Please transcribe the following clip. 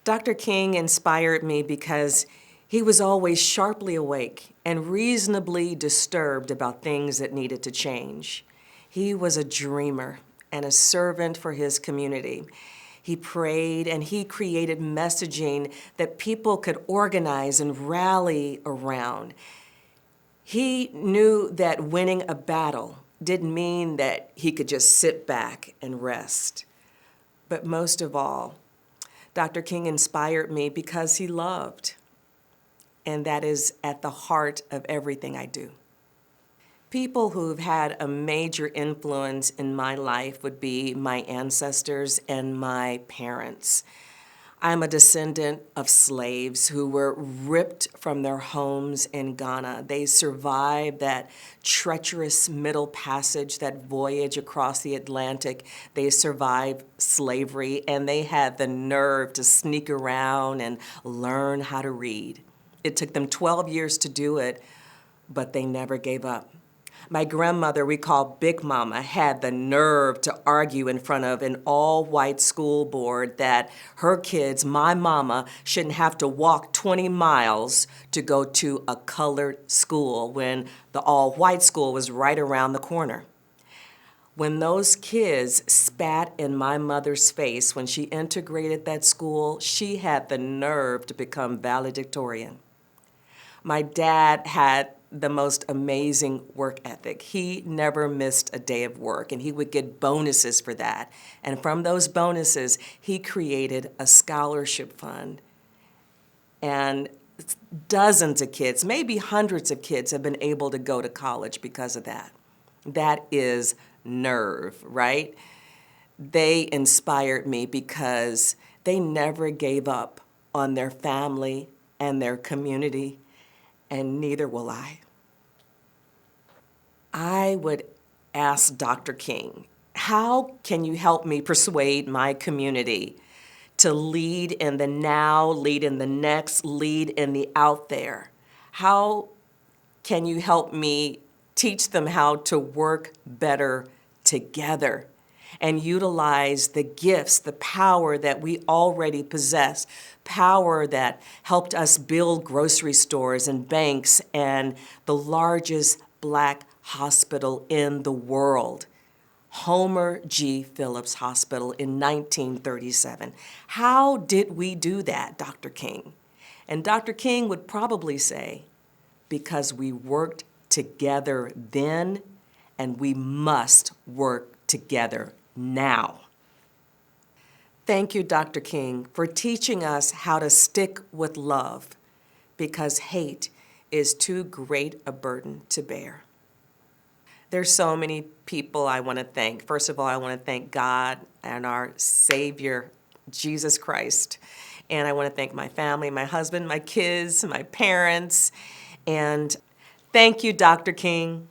Dr. King inspired me because he was always sharply awake and reasonably disturbed about things that needed to change. He was a dreamer and a servant for his community. He prayed and he created messaging that people could organize and rally around. He knew that winning a battle didn't mean that he could just sit back and rest. But most of all, Dr. King inspired me because he loved, and that is at the heart of everything I do. People who've had a major influence in my life would be my ancestors and my parents. I'm a descendant of slaves who were ripped from their homes in Ghana. They survived that treacherous Middle Passage, that voyage across the Atlantic. They survived slavery, and they had the nerve to sneak around and learn how to read. It took them 12 years to do it, but they never gave up. My grandmother, we call Big Mama, had the nerve to argue in front of an all-white school board that her kids, my mama, shouldn't have to walk 20 miles to go to a colored school when the all-white school was right around the corner. When those kids spat in my mother's face when she integrated that school, she had the nerve to become valedictorian. My dad had the most amazing work ethic. He never missed a day of work, and he would get bonuses for that. And from those bonuses, he created a scholarship fund. And dozens of kids, maybe hundreds of kids, have been able to go to college because of that. That is nerve, right? They inspired me because they never gave up on their family and their community, and neither will I. I would ask Dr. King, how can you help me persuade my community to lead in the now, lead in the next, lead in the out there? How can you help me teach them how to work better together and utilize the gifts, the power that we already possess, power that helped us build grocery stores and banks and the largest Black hospital in the world, Homer G. Phillips Hospital in 1937. How did we do that, Dr. King? And Dr. King would probably say, because we worked together then, and we must work together now. Thank you, Dr. King, for teaching us how to stick with love, because hate is too great a burden to bear. There's so many people I want to thank. First of all, I want to thank God and our Savior, Jesus Christ. And I want to thank my family, my husband, my kids, my parents. And thank you, Dr. King.